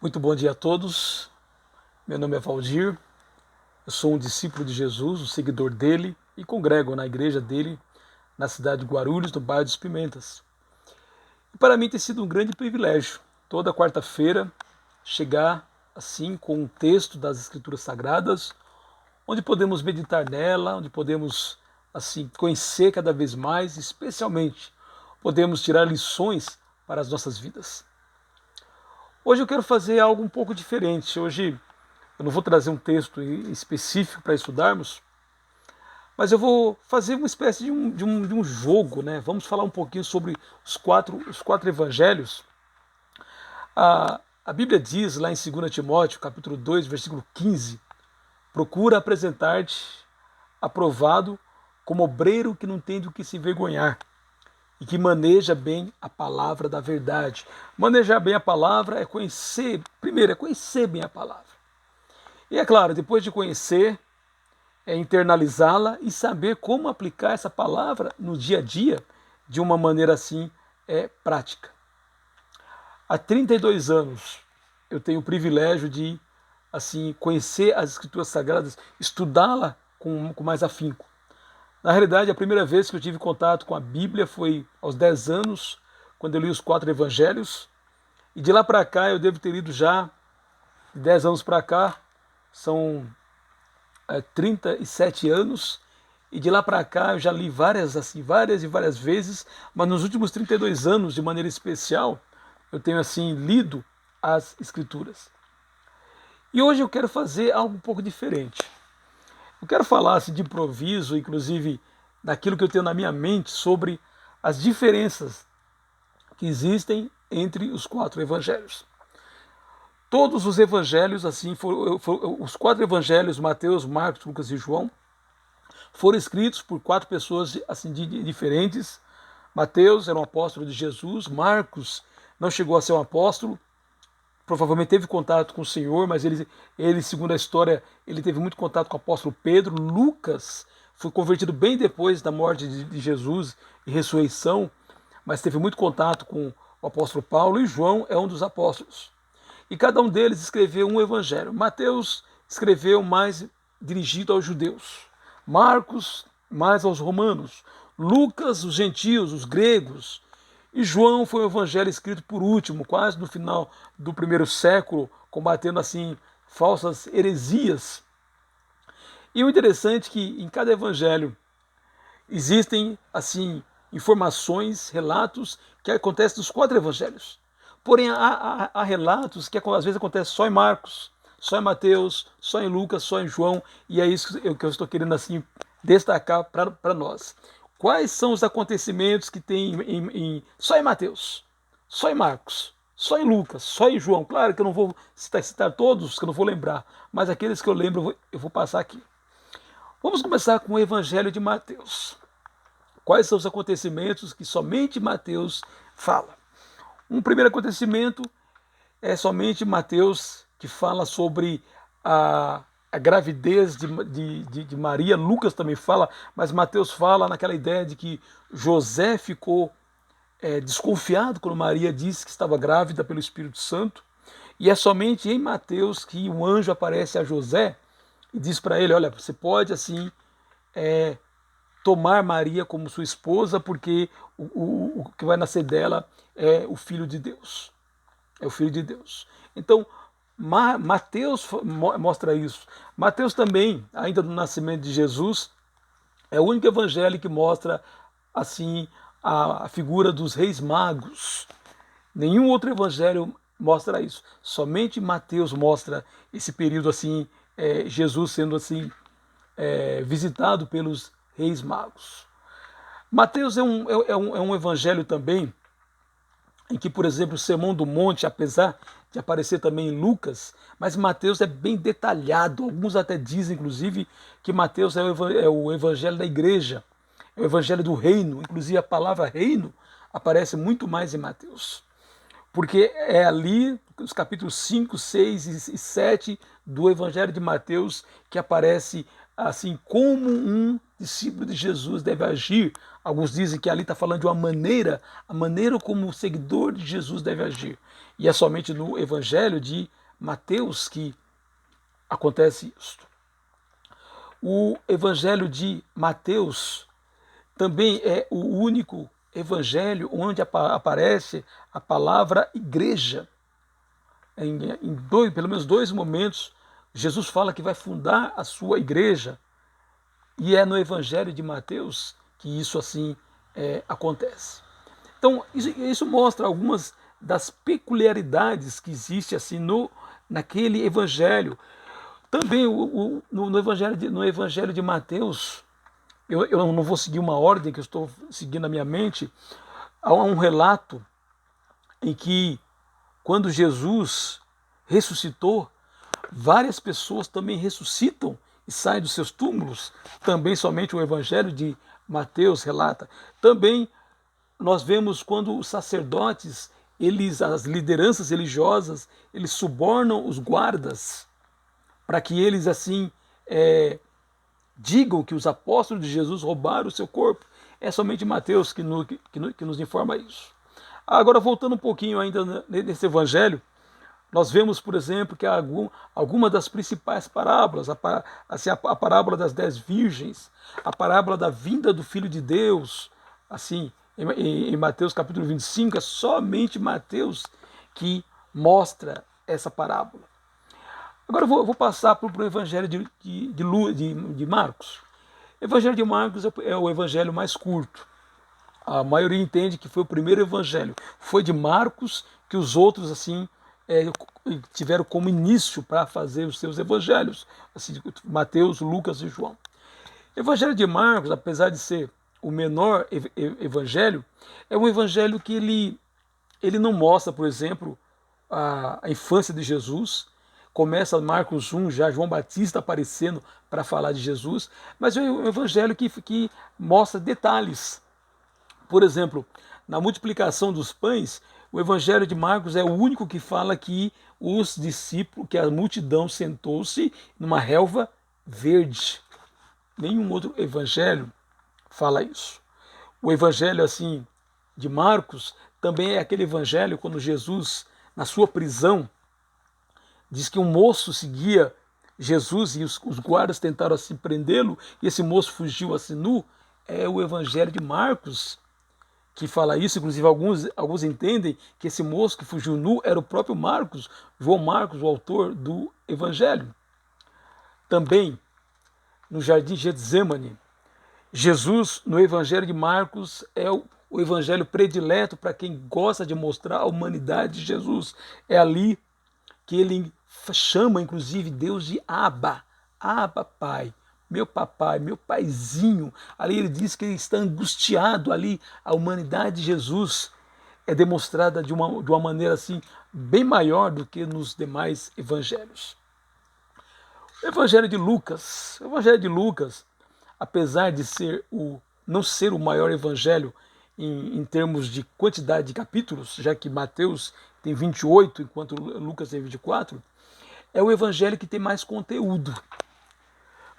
Muito bom dia a todos. Meu nome é Valdir. Eu sou um discípulo de Jesus, um seguidor dele e congrego na igreja dele na cidade de Guarulhos, no bairro dos Pimentas. E para mim tem sido um grande privilégio toda quarta-feira chegar assim com um texto das Escrituras Sagradas, onde podemos meditar nela, onde podemos assim conhecer cada vez mais, especialmente podemos tirar lições para as nossas vidas. Hoje eu quero fazer algo um pouco diferente. Hoje eu não vou trazer um texto específico para estudarmos, mas eu vou fazer uma espécie de um jogo, né? Vamos falar um pouquinho sobre os quatro evangelhos. A Bíblia diz lá em 2 Timóteo, capítulo 2, versículo 15, procura apresentar-te aprovado como obreiro que não tem do que se envergonhar e que maneja bem a palavra da verdade. Manejar bem a palavra é conhecer, primeiro é conhecer bem a palavra. E é claro, depois de conhecer, é internalizá-la e saber como aplicar essa palavra no dia a dia de uma maneira assim prática. Há 32 anos eu tenho o privilégio de assim conhecer as Escrituras Sagradas, estudá-la com mais afinco. Na realidade, a primeira vez que eu tive contato com a Bíblia foi aos 10 anos, quando eu li os 4 evangelhos, e de lá para cá eu devo ter lido já, de 10 anos para cá, são 37 anos, e de lá para cá eu já li várias e várias vezes, mas nos últimos 32 anos, de maneira especial, eu tenho assim lido as Escrituras. E hoje eu quero fazer algo um pouco diferente. Eu quero falar assim, de improviso, inclusive daquilo que eu tenho na minha mente sobre as diferenças que existem entre os 4 evangelhos. Todos os evangelhos, assim, os 4 evangelhos, Mateus, Marcos, Lucas e João, foram escritos por 4 pessoas assim, diferentes. Mateus era um apóstolo de Jesus, Marcos não chegou a ser um apóstolo, provavelmente teve contato com o Senhor, mas ele, segundo a história, ele teve muito contato com o apóstolo Pedro. Lucas foi convertido bem depois da morte de Jesus e ressurreição, mas teve muito contato com o apóstolo Paulo, e João é um dos apóstolos. E cada um deles escreveu um evangelho. Mateus escreveu mais dirigido aos judeus, Marcos mais aos romanos, Lucas os gentios, os gregos, e João foi um evangelho escrito por último, quase no final do primeiro século, combatendo assim falsas heresias. E o interessante é que em cada evangelho existem assim informações, relatos que acontecem nos 4 evangelhos. Porém, há relatos que às vezes acontecem só em Marcos, só em Mateus, só em Lucas, só em João, e é isso que eu estou querendo assim destacar para nós. Quais são os acontecimentos que tem só em Mateus, só em Marcos, só em Lucas, só em João? Claro que eu não vou citar todos, que eu não vou lembrar, mas aqueles que eu lembro eu vou passar aqui. Vamos começar com o Evangelho de Mateus. Quais são os acontecimentos que somente Mateus fala? Um primeiro acontecimento é somente Mateus que fala sobre a gravidez de Maria. Lucas também fala, mas Mateus fala naquela ideia de que José ficou desconfiado quando Maria disse que estava grávida pelo Espírito Santo. E é somente em Mateus que um anjo aparece a José e diz para ele: olha, você pode assim tomar Maria como sua esposa, porque o que vai nascer dela é o Filho de Deus. É o Filho de Deus. Então, Mateus mostra isso. Mateus também, ainda no nascimento de Jesus, é o único evangelho que mostra assim a figura dos reis magos. Nenhum outro evangelho mostra isso. Somente Mateus mostra esse período assim, Jesus sendo assim visitado pelos reis magos. Mateus é um evangelho também em que, por exemplo, o Sermão do Monte, apesar de aparecer também em Lucas, mas Mateus é bem detalhado. Alguns até dizem, inclusive, que Mateus é o evangelho da igreja, é o evangelho do reino. Inclusive, a palavra reino aparece muito mais em Mateus, porque é ali, nos capítulos 5, 6 e 7 do evangelho de Mateus, que aparece assim como discípulo de Jesus deve agir. Alguns dizem que ali está falando de uma maneira, a maneira como o seguidor de Jesus deve agir. E é somente no Evangelho de Mateus que acontece isso. O Evangelho de Mateus também é o único evangelho onde aparece a palavra igreja. Pelo menos dois momentos, Jesus fala que vai fundar a sua igreja, e é no Evangelho de Mateus que isso assim acontece. Então, isso mostra algumas das peculiaridades que existe assim naquele evangelho. Também no evangelho de Mateus, eu não vou seguir uma ordem que eu estou seguindo na minha mente, há um relato em que, quando Jesus ressuscitou, várias pessoas também ressuscitam e saem dos seus túmulos. Também somente o Evangelho de Mateus relata. Também nós vemos quando os sacerdotes, as lideranças religiosas, eles subornam os guardas para que eles assim digam que os apóstolos de Jesus roubaram o seu corpo. É somente Mateus que nos informa isso. Agora, voltando um pouquinho ainda nesse evangelho, nós vemos, por exemplo, que há alguma das principais parábolas, a parábola das 10 virgens, a parábola da vinda do Filho de Deus, assim, em Mateus capítulo 25, é somente Mateus que mostra essa parábola. Agora eu vou passar para o Evangelho de Marcos. O Evangelho de Marcos é o evangelho mais curto. A maioria entende que foi o primeiro evangelho. Foi de Marcos que os outros assim tiveram como início para fazer os seus evangelhos. Assim, Mateus, Lucas e João. O Evangelho de Marcos, apesar de ser o menor evangelho, é um evangelho que ele não mostra, por exemplo, a infância de Jesus. Começa Marcos 1, já João Batista aparecendo para falar de Jesus, mas é um evangelho que mostra detalhes. Por exemplo, na multiplicação dos pães, o evangelho de Marcos é o único que fala que os discípulos, que a multidão sentou-se numa relva verde. Nenhum outro evangelho fala isso. O evangelho assim de Marcos também é aquele evangelho quando Jesus, na sua prisão, diz que um moço seguia Jesus e os guardas tentaram assim prendê-lo e esse moço fugiu assim nu. É o evangelho de Marcos que fala isso. Inclusive alguns entendem que esse moço que fugiu nu era o próprio Marcos, João Marcos, o autor do evangelho. Também no jardim Getsemane, Jesus no evangelho de Marcos é o evangelho predileto para quem gosta de mostrar a humanidade de Jesus. É ali que ele chama, inclusive, Deus de Abba, Abba, Pai, meu papai, meu paizinho. Ali ele diz que ele está angustiado, ali a humanidade de Jesus é demonstrada de uma maneira assim, bem maior do que nos demais evangelhos. O Evangelho de Lucas, apesar de não ser o maior evangelho em termos de quantidade de capítulos, já que Mateus tem 28, enquanto Lucas tem 24, é o evangelho que tem mais conteúdo.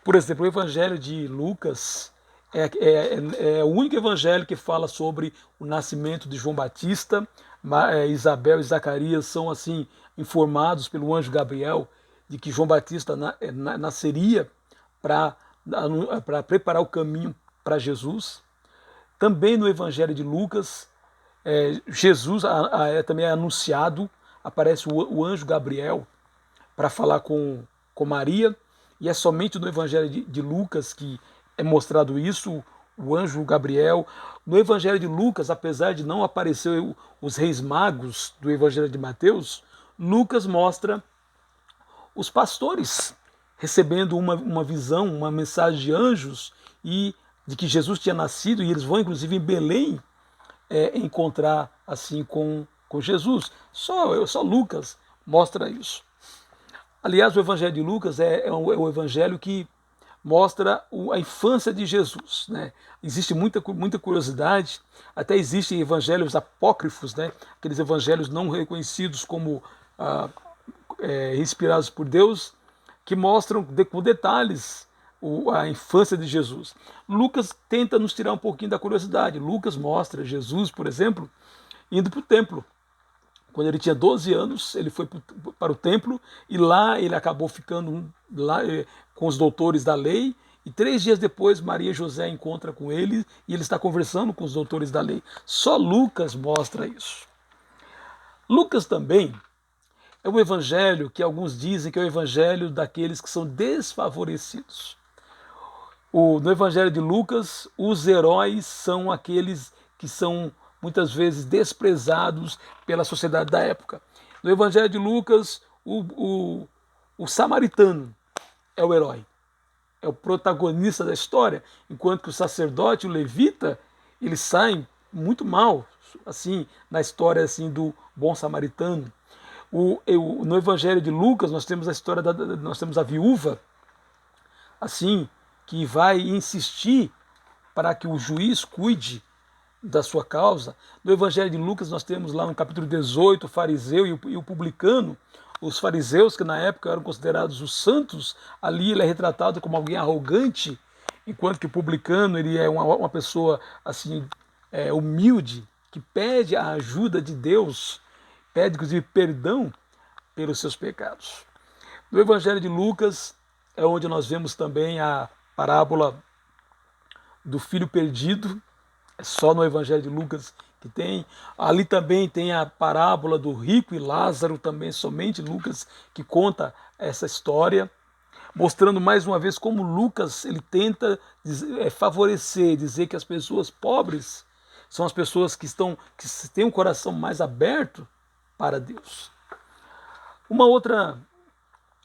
Por exemplo, o evangelho de Lucas é o único evangelho que fala sobre o nascimento de João Batista. Isabel e Zacarias são assim informados pelo anjo Gabriel de que João Batista nasceria para preparar o caminho para Jesus. Também no evangelho de Lucas, Jesus também é anunciado, aparece o anjo Gabriel para falar com Maria, e é somente no evangelho de Lucas que é mostrado isso, o anjo Gabriel. No evangelho de Lucas, apesar de não aparecer os reis magos do evangelho de Mateus, Lucas mostra os pastores recebendo uma visão, uma mensagem de anjos, e de que Jesus tinha nascido, e eles vão inclusive em Belém encontrar assim com Jesus. Só Lucas mostra isso. Aliás, o Evangelho de Lucas é o evangelho que mostra a infância de Jesus, né? Existe muita curiosidade, até existem evangelhos apócrifos, né? Aqueles evangelhos não reconhecidos como inspirados por Deus, que mostram com detalhes a infância de Jesus. Lucas tenta nos tirar um pouquinho da curiosidade. Lucas mostra Jesus, por exemplo, indo para o templo. Quando ele tinha 12 anos, ele foi para o templo e lá ele acabou ficando lá, com os doutores da lei. E 3 dias depois, Maria e José encontram com ele e ele está conversando com os doutores da lei. Só Lucas mostra isso. Lucas também é um evangelho que alguns dizem que é o evangelho daqueles que são desfavorecidos. No evangelho de Lucas, os heróis são aqueles que são muitas vezes desprezados pela sociedade da época. No evangelho de Lucas, o samaritano é o herói, é o protagonista da história, enquanto que o sacerdote, o levita, eles saem muito mal, assim, na história assim do bom samaritano. No Evangelho de Lucas nós temos a história nós temos a viúva, assim, que vai insistir para que o juiz cuide da sua causa. No Evangelho de Lucas nós temos lá no capítulo 18 o fariseu e o publicano. Os fariseus, que na época eram considerados os santos, ali ele é retratado como alguém arrogante, enquanto que o publicano ele é uma pessoa assim humilde, que pede a ajuda de Deus, pede inclusive perdão pelos seus pecados. No Evangelho de Lucas é onde nós vemos também a parábola do filho perdido, é só no Evangelho de Lucas que tem. Ali também tem a parábola do rico e Lázaro, também somente Lucas que conta essa história, mostrando mais uma vez como Lucas ele tenta favorecer, dizer que as pessoas pobres são as pessoas que têm um coração mais aberto para Deus. Uma outra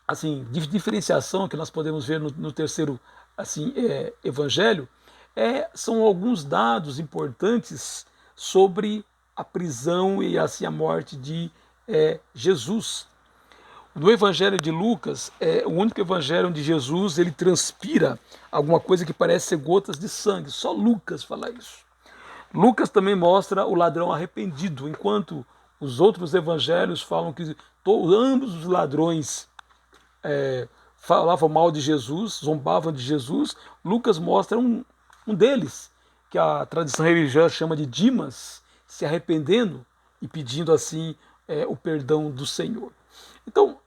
assim diferenciação que nós podemos ver no terceiro assim evangelho são alguns dados importantes sobre a prisão e assim a morte de Jesus. No Evangelho de Lucas é o único evangelho onde Jesus ele transpira alguma coisa que parece ser gotas de sangue. Só Lucas fala isso. Lucas também mostra o ladrão arrependido, enquanto os outros evangelhos falam que ambos os ladrões falavam mal de Jesus, zombavam de Jesus. Lucas mostra um deles, que a tradição religiosa chama de Dimas, se arrependendo e pedindo assim o perdão do Senhor. Então,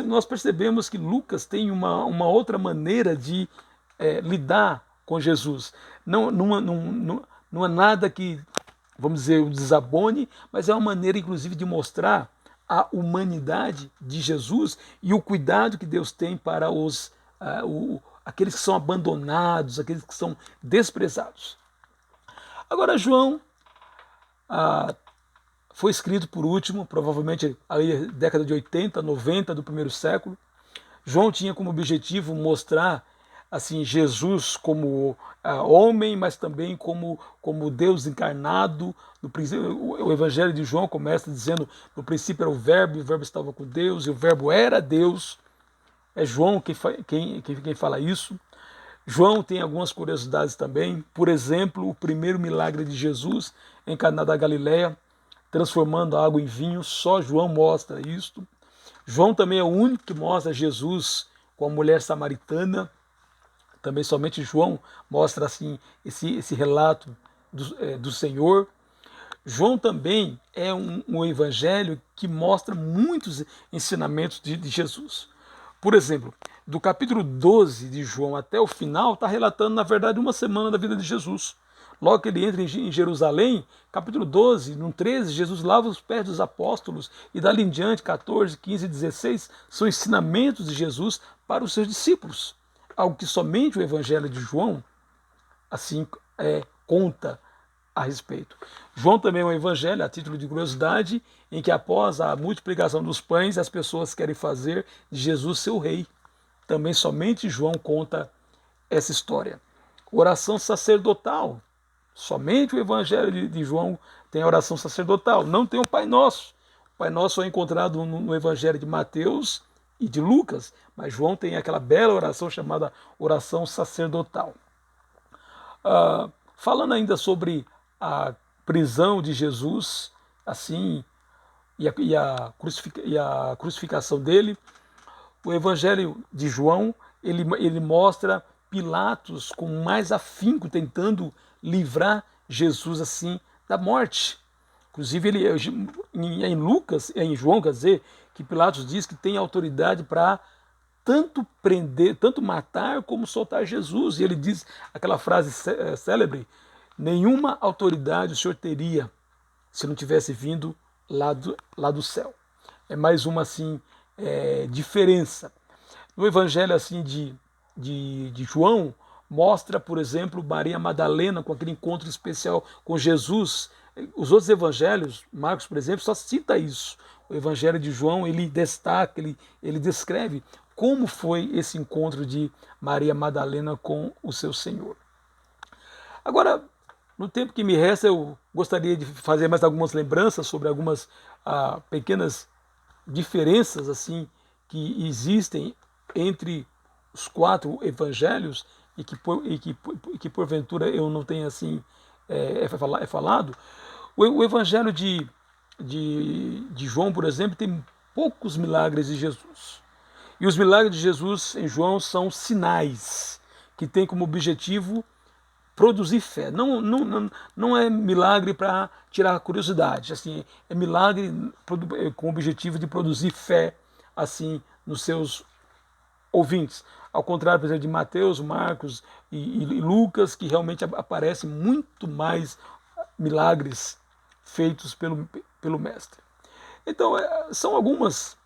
nós percebemos que Lucas tem uma outra maneira de lidar com Jesus. Não é nada que, vamos dizer, o desabone, mas é uma maneira, inclusive, de mostrar a humanidade de Jesus e o cuidado que Deus tem para aqueles que são abandonados, aqueles que são desprezados. Agora, João foi escrito por último, provavelmente ali década de 80, 90 do primeiro século. João tinha como objetivo mostrar assim Jesus como homem, mas também como Deus encarnado. O Evangelho de João começa dizendo: no princípio era o Verbo, e o Verbo estava com Deus, e o Verbo era Deus. É João quem fala isso. João tem algumas curiosidades também. Por exemplo, o primeiro milagre de Jesus em Caná da Galileia, transformando a água em vinho, só João mostra isto. João também é o único que mostra Jesus com a mulher samaritana. Também somente João mostra assim esse relato do Senhor. João também é um evangelho que mostra muitos ensinamentos de Jesus. Por exemplo, do capítulo 12 de João até o final, está relatando, na verdade, uma semana da vida de Jesus. Logo que ele entra em Jerusalém, capítulo 12, no 13, Jesus lava os pés dos apóstolos, e dali em diante, 14, 15 e 16, são ensinamentos de Jesus para os seus discípulos. Algo que somente o Evangelho de João assim conta a respeito. João também é um evangelho, a título de curiosidade, em que após a multiplicação dos pães, as pessoas querem fazer de Jesus seu rei. Também somente João conta essa história. Oração sacerdotal. Somente o evangelho de João tem a oração sacerdotal. Não tem o Pai Nosso. O Pai Nosso é encontrado no evangelho de Mateus e de Lucas, mas João tem aquela bela oração chamada oração sacerdotal. Falando ainda sobre a prisão de Jesus, assim, e a crucificação dele, o Evangelho de João ele mostra Pilatos com mais afinco tentando livrar Jesus assim da morte. Inclusive em Lucas, em João, quer dizer, que Pilatos diz que tem autoridade para tanto prender, tanto matar como soltar Jesus. E ele diz aquela frase célebre: nenhuma autoridade o Senhor teria se não tivesse vindo lá do céu. É mais uma assim diferença. No Evangelho assim de João, mostra, por exemplo, Maria Madalena com aquele encontro especial com Jesus. Os outros evangelhos, Marcos, por exemplo, só cita isso. O Evangelho de João, ele destaca, ele descreve como foi esse encontro de Maria Madalena com o seu Senhor. Agora, no tempo que me resta, eu gostaria de fazer mais algumas lembranças sobre algumas pequenas diferenças assim que existem entre os 4 evangelhos e que porventura eu não tenho assim falado. O evangelho de João, por exemplo, tem poucos milagres de Jesus. E os milagres de Jesus em João são sinais que têm como objetivo produzir fé. Não é milagre para tirar a curiosidade, assim, é milagre com o objetivo de produzir fé assim nos seus ouvintes. Ao contrário, por exemplo, de Mateus, Marcos e Lucas, que realmente aparecem muito mais milagres feitos pelo Mestre. Então, são algumas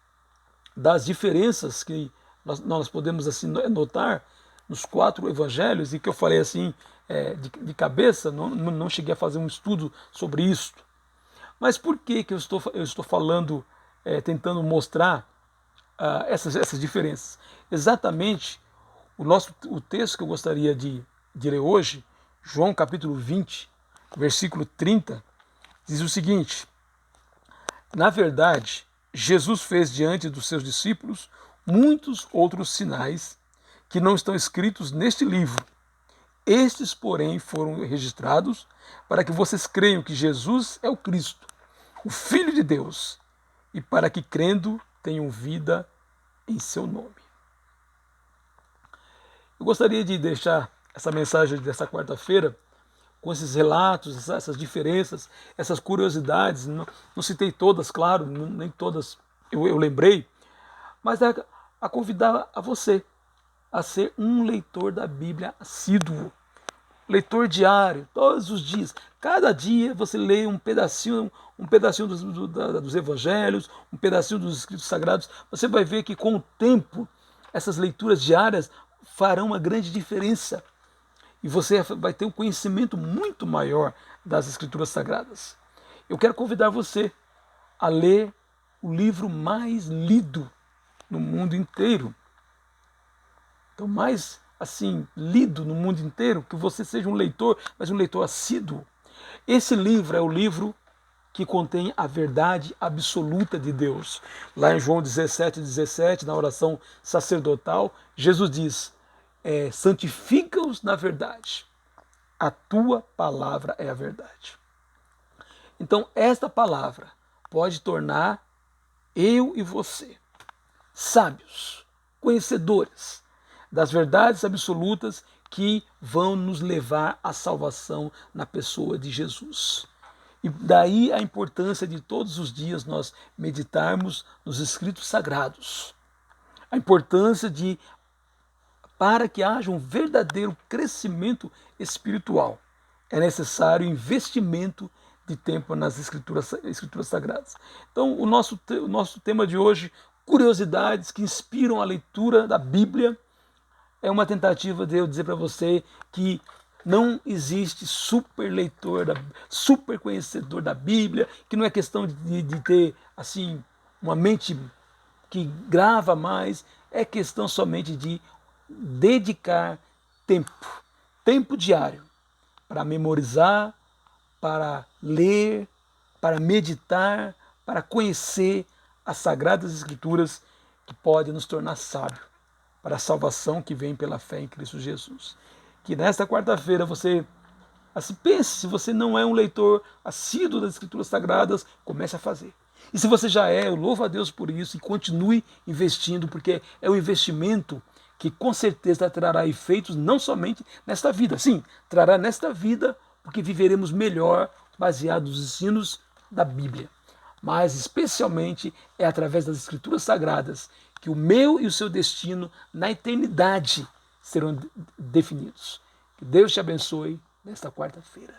das diferenças que nós podemos assim notar nos 4 evangelhos, e que eu falei assim de cabeça, não cheguei a fazer um estudo sobre isso. Mas por que eu estou falando, tentando mostrar essas diferenças? Exatamente o texto que eu gostaria de ler hoje, João capítulo 20, versículo 30, diz o seguinte: na verdade, Jesus fez diante dos seus discípulos muitos outros sinais que não estão escritos neste livro. Estes, porém, foram registrados para que vocês creiam que Jesus é o Cristo, o Filho de Deus, e para que, crendo, tenham vida em seu nome. Eu gostaria de deixar essa mensagem dessa quarta-feira com esses relatos, essas diferenças, essas curiosidades. Não citei todas, claro, nem todas eu lembrei, mas a convidar a você a ser um leitor da Bíblia assíduo, leitor diário, todos os dias. Cada dia você lê um pedacinho dos evangelhos, um pedacinho dos escritos sagrados. Você vai ver que com o tempo essas leituras diárias farão uma grande diferença e você vai ter um conhecimento muito maior das escrituras sagradas. Eu quero convidar você a ler o livro mais lido no mundo inteiro. Então, mais assim, lido no mundo inteiro, que você seja um leitor, mas um leitor assíduo. Esse livro é o livro que contém a verdade absoluta de Deus. Lá em João 17:17, na oração sacerdotal, Jesus diz: santifica-os na verdade. A tua palavra é a verdade. Então, esta palavra pode tornar eu e você sábios, conhecedores das verdades absolutas que vão nos levar à salvação na pessoa de Jesus. E daí a importância de todos os dias nós meditarmos nos escritos sagrados. A importância para que haja um verdadeiro crescimento espiritual, é necessário investimento de tempo nas escrituras sagradas. Então, o nosso tema de hoje, curiosidades que inspiram a leitura da Bíblia, é uma tentativa de eu dizer para você que não existe super leitor, super conhecedor da Bíblia, que não é questão de ter assim uma mente que grava mais, é questão somente de dedicar tempo diário para memorizar, para ler, para meditar, para conhecer as Sagradas Escrituras que podem nos tornar sábios para a salvação que vem pela fé em Cristo Jesus. Que nesta quarta-feira você pense, se você não é um leitor assíduo das Escrituras Sagradas, comece a fazer. E se você já é, eu louvo a Deus por isso e continue investindo, porque é um investimento que com certeza trará efeitos não somente nesta vida, sim, trará nesta vida, porque viveremos melhor baseado nos ensinos da Bíblia. Mas especialmente é através das Escrituras Sagradas que o meu e o seu destino na eternidade serão definidos. Que Deus te abençoe nesta quarta-feira.